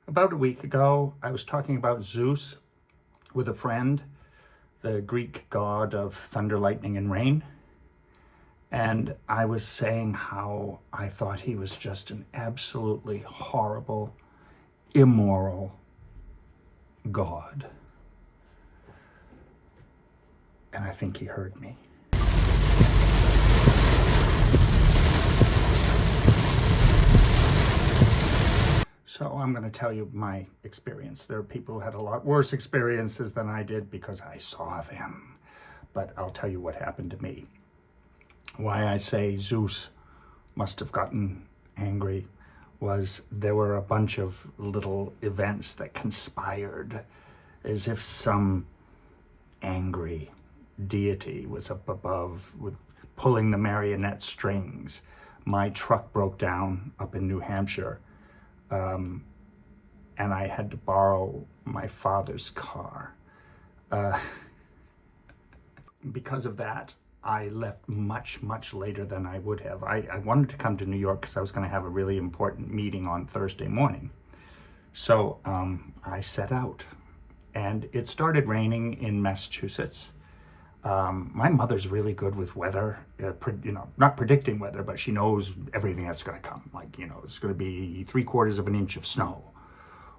About a week ago, I was talking about Zeus with a friend, the Greek god of thunder, lightning, and rain. And I was saying how I thought he was just an absolutely horrible, immoral god. And I think he heard me. So I'm going to tell you my experience. There are people who had a lot worse experiences than I did because I saw them. But I'll tell you what happened to me. Why I say Zeus must have gotten angry was there were a bunch of little events that conspired as if some angry deity was up above with pulling the marionette strings. My truck broke down up in New Hampshire, and I had to borrow my father's car. Because of that, I left much later than I would have. I wanted to come to New York because I was going to have a really important meeting on Thursday morning. So I set out, and it started raining in Massachusetts. My mother's really good with weather, not predicting weather, but she knows everything that's going to come. It's going to be 3/4 of an inch of snow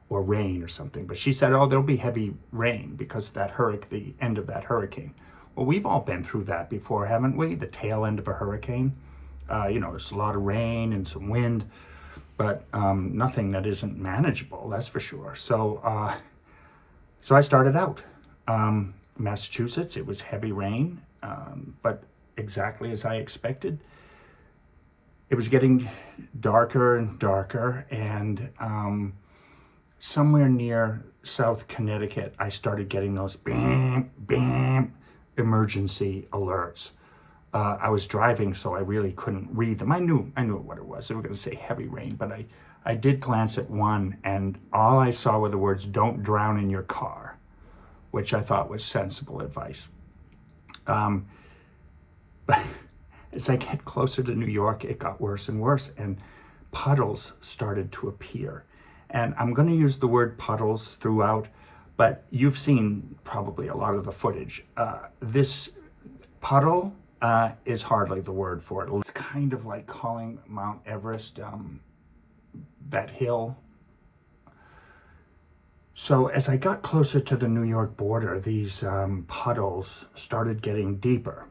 or rain or something. But she said, oh, there'll be heavy rain because of that the end of that hurricane. Well, we've all been through that before, haven't we? The tail end of a hurricane. There's a lot of rain and some wind, but nothing that isn't manageable, that's for sure. So I started out. Massachusetts, it was heavy rain, but exactly as I expected. It was getting darker and darker, and somewhere near South Connecticut, I started getting those bam, bam emergency alerts. I was driving, so I really couldn't read them. I knew what it was. They were going to say heavy rain, but I did glance at one, and all I saw were the words, "Don't drown in your car," which I thought was sensible advice. But as I get closer to New York, it got worse and worse, and puddles started to appear. And I'm going to use the word puddles throughout, but you've seen probably a lot of the footage. This puddle is hardly the word for it. It's kind of like calling Mount Everest, that hill. So as I got closer to the New York border, these puddles started getting deeper.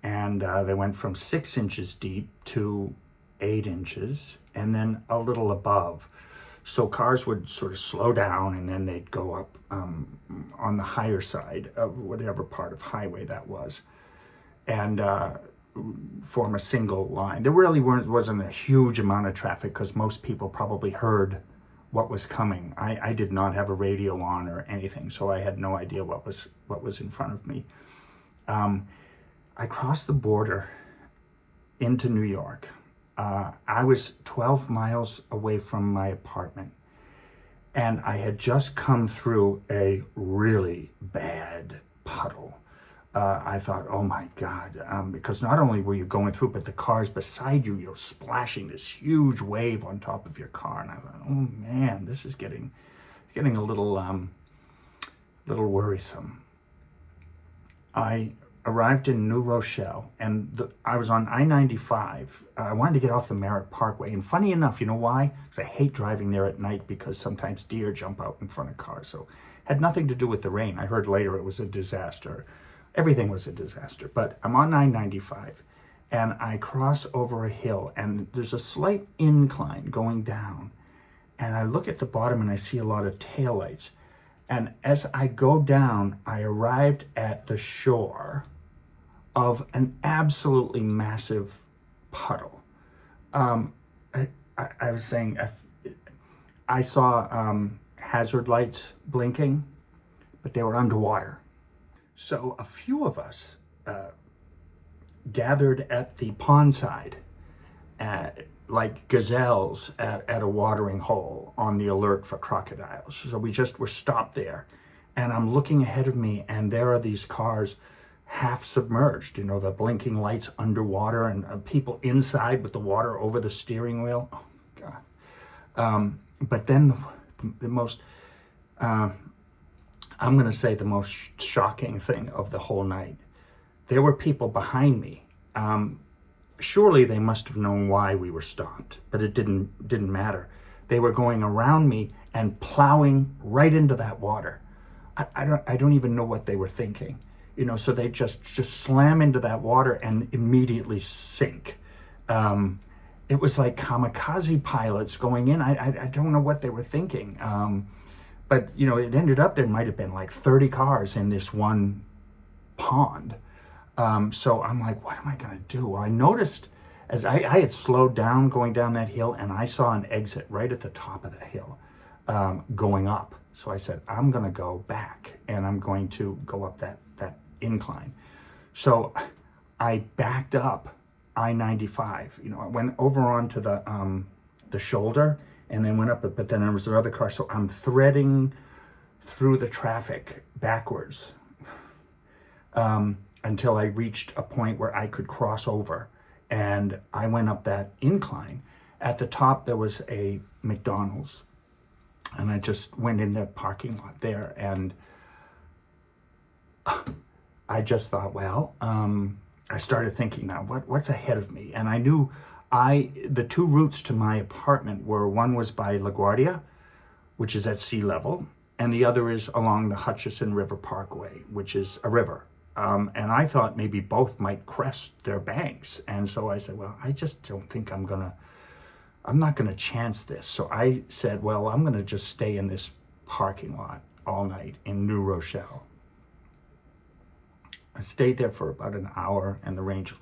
And they went from 6 inches deep to 8 inches, and then a little above. So cars would sort of slow down, and then they'd go up on the higher side of whatever part of highway that was, and form a single line. There really wasn't a huge amount of traffic because most people probably heard what was coming. I did not have a radio on or anything, so I had no idea what was in front of me. I crossed the border into New York. I was 12 miles away from my apartment, and I had just come through a really bad puddle. I thought, oh my God, because not only were you going through, but the cars beside you, you're splashing this huge wave on top of your car. And I thought, oh man, this is getting a little worrisome. I arrived in New Rochelle, and I was on I-95. I wanted to get off the Merritt Parkway, and funny enough, you know why? Because I hate driving there at night because sometimes deer jump out in front of cars. So it had nothing to do with the rain. I heard later it was a disaster. Everything was a disaster, but I'm on I-95, and I cross over a hill, and there's a slight incline going down, and I look at the bottom, and I see a lot of taillights, and as I go down, I arrived at the shore of an absolutely massive puddle. I was saying, I saw hazard lights blinking, but they were underwater. So a few of us gathered at the pond side, like gazelles at a watering hole on the alert for crocodiles. So we just were stopped there. And I'm looking ahead of me, and there are these cars half submerged, the blinking lights underwater, and people inside with the water over the steering wheel. Oh, God. But then the the most, I'm going to say the most shocking thing of the whole night. There were people behind me. Surely they must have known why we were stopped, but it didn't matter. They were going around me and plowing right into that water. I don't even know what they were thinking. So they just slam into that water and immediately sink. It was like kamikaze pilots going in. I don't know what they were thinking. But it ended up there might have been like 30 cars in this one pond. So I'm like, what am I going to do? I noticed as I had slowed down going down that hill, and I saw an exit right at the top of the hill going up. So I said, I'm going to go back, and I'm going to go up that incline. So I backed up I-95. I went over onto the shoulder and then went up, but then there was another car. So I'm threading through the traffic backwards until I reached a point where I could cross over. And I went up that incline. At the top, there was a McDonald's. And I just went in the parking lot there. And I just thought, well, I started thinking now, what's ahead of me? And I knew the two routes to my apartment were, one was by LaGuardia, which is at sea level, and the other is along the Hutchison River Parkway, which is a river. And I thought maybe both might crest their banks. And so I said, well, I just don't think I'm not gonna chance this. So I said, well, I'm gonna just stay in this parking lot all night in New Rochelle. I stayed there for about an hour, and the rain just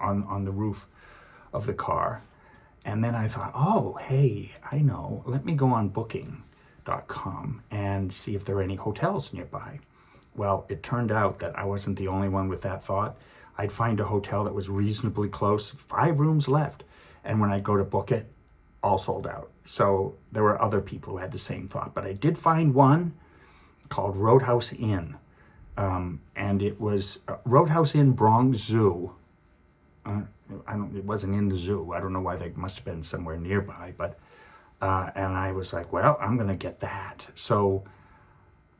on the roof of the car. And then I thought, oh, hey, I know, let me go on booking.com and see if there are any hotels nearby. Well, it turned out that I wasn't the only one with that thought. I'd find a hotel that was reasonably close, 5 rooms left. And when I go to book it, all sold out. So there were other people who had the same thought. But I did find one called Roadhouse Inn. And it was Roadhouse Inn Bronx Zoo. It wasn't in the zoo. I don't know why. They must have been somewhere nearby. But and I was like, well, I'm going to get that. So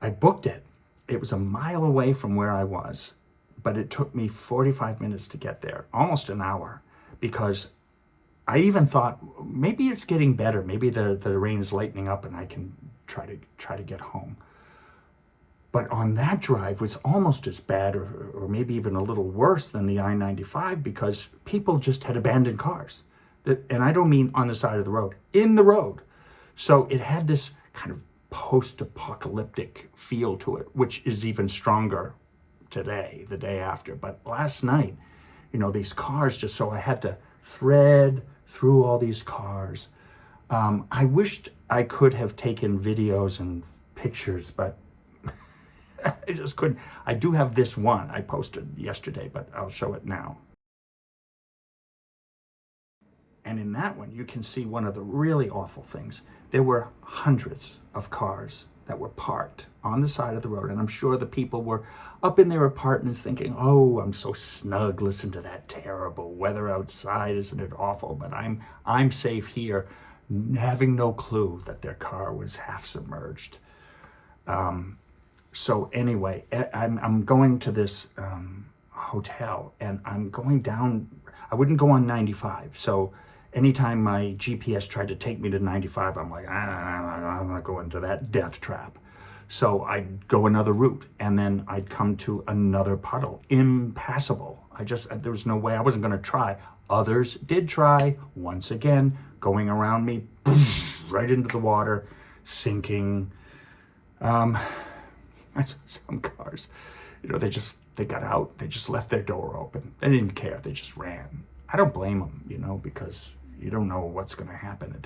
I booked it. It was a mile away from where I was, but it took me 45 minutes to get there, almost an hour, because I even thought maybe it's getting better. Maybe the rain is lightening up and I can try to get home. But on that drive was almost as bad, or maybe even a little worse than the I-95, because people just had abandoned cars. And I don't mean on the side of the road, in the road. So it had this kind of post-apocalyptic feel to it, which is even stronger today, the day after. But last night, these cars so I had to thread through all these cars. I wished I could have taken videos and pictures, but I just couldn't. I do have this one I posted yesterday, but I'll show it now. And in that one, you can see one of the really awful things. There were hundreds of cars that were parked on the side of the road. And I'm sure the people were up in their apartments thinking, oh, I'm so snug. Listen to that terrible weather outside. Isn't it awful? But I'm safe here, having no clue that their car was half submerged. So anyway, I'm going to this hotel, and I'm going down. I wouldn't go on 95. So anytime my GPS tried to take me to 95, I'm like, I'm not going to that death trap. So I'd go another route, and then I'd come to another puddle, impassable. There was no way. I wasn't going to try. Others did try, once again, going around me, right into the water, sinking. Some cars, they got out. They just left their door open. They didn't care. They just ran. I don't blame them, because you don't know what's going to happen.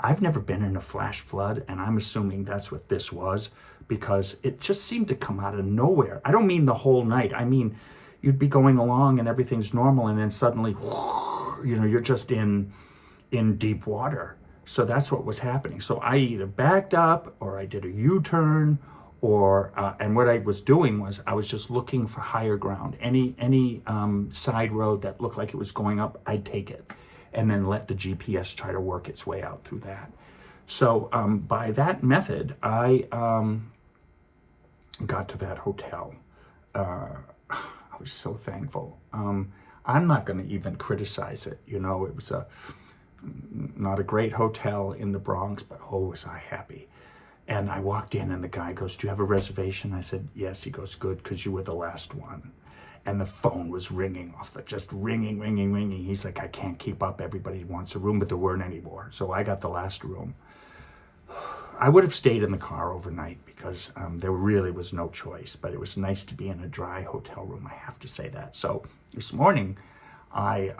I've never been in a flash flood, and I'm assuming that's what this was, because it just seemed to come out of nowhere. I don't mean the whole night. I mean, you'd be going along and everything's normal, and then suddenly, you're just in deep water. So that's what was happening. So I either backed up, or I did a U-turn, and what I was doing was I was just looking for higher ground. Any side road that looked like it was going up, I'd take it, and then let the GPS try to work its way out through that. So by that method, I got to that hotel. I was so thankful. I'm not going to even criticize it. You know, it was not a great hotel in the Bronx, but oh, was I happy. And I walked in and the guy goes, "Do you have a reservation?" I said, "Yes." He goes, "Good, because you were the last one." And the phone was ringing off, just ringing, ringing, ringing. He's like, "I can't keep up. Everybody wants a room," but there weren't any more. So I got the last room. I would have stayed in the car overnight because there really was no choice, but it was nice to be in a dry hotel room, I have to say that. So this morning, I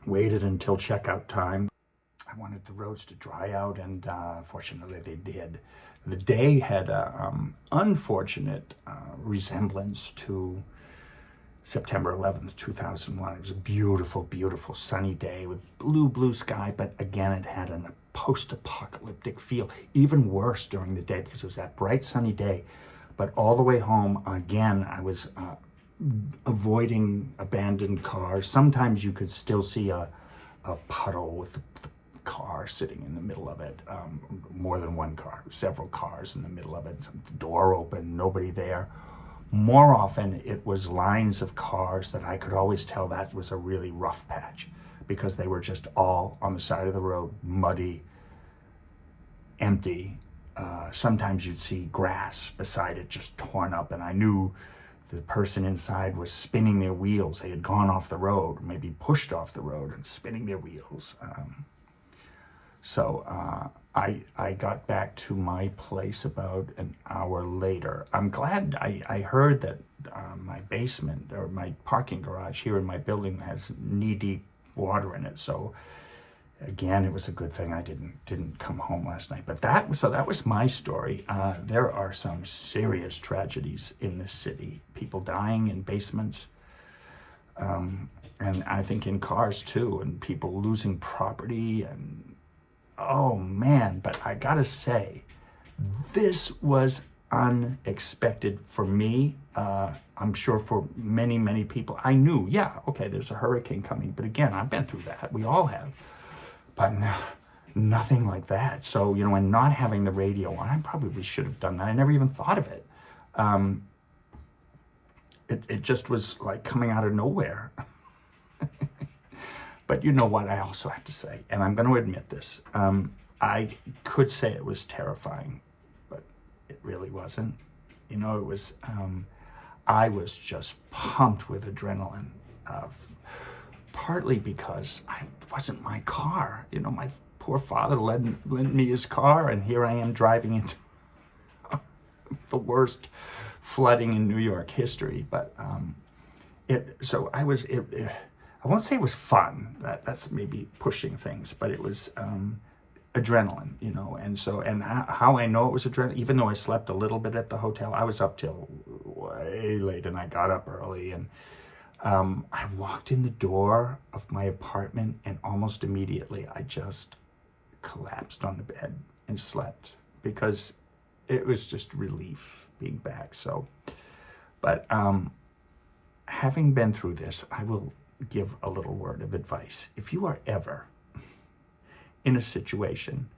waited until checkout time. I wanted the roads to dry out, and fortunately they did. The day had an unfortunate resemblance to September 11th, 2001. It was a beautiful, beautiful sunny day with blue sky, but again, it had a post-apocalyptic feel. Even worse during the day because it was that bright sunny day. But all the way home, again, I was avoiding abandoned cars. Sometimes you could still see a puddle with the car sitting in the middle of it. More than one car, several cars in the middle of it. The door open, nobody there. More often, it was lines of cars that I could always tell that was a really rough patch because they were just all on the side of the road, muddy, empty. Sometimes you'd see grass beside it just torn up, and I knew the person inside was spinning their wheels. They had gone off the road, maybe pushed off the road and spinning their wheels. So I got back to my place about an hour later. I'm glad I heard that my basement or my parking garage here in my building has knee-deep water in it. So again, it was a good thing I didn't come home last night. But that was my story. There are some serious tragedies in this city. People dying in basements. And I think in cars too, and people losing property, and oh man, but I gotta say, this was unexpected for me. I'm sure for many, many people. I knew, yeah, okay, there's a hurricane coming, but again, I've been through that. We all have. But no, nothing like that. So, you know, and not having the radio on, I probably should have done that. I never even thought of it. It just was like coming out of nowhere. But you know what I also have to say, and I'm going to admit this, I could say it was terrifying, but it really wasn't. You know, it was, I was just pumped with adrenaline, partly because it wasn't my car. You know, my poor father lent me his car, and here I am driving into the worst flooding in New York history. But I won't say it was fun. That's maybe pushing things, but it was adrenaline, you know. And so, and how I know it was adrenaline, even though I slept a little bit at the hotel, I was up till way late, and I got up early, and I walked in the door of my apartment, and almost immediately I just collapsed on the bed and slept because it was just relief being back. So, but having been through this, I will give a little word of advice. If you are ever in a situation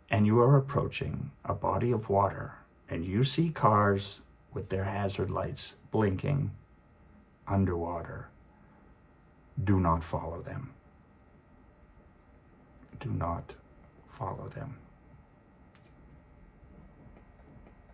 and you are approaching a body of water and you see cars with their hazard lights blinking underwater, do not follow them. Do not follow them.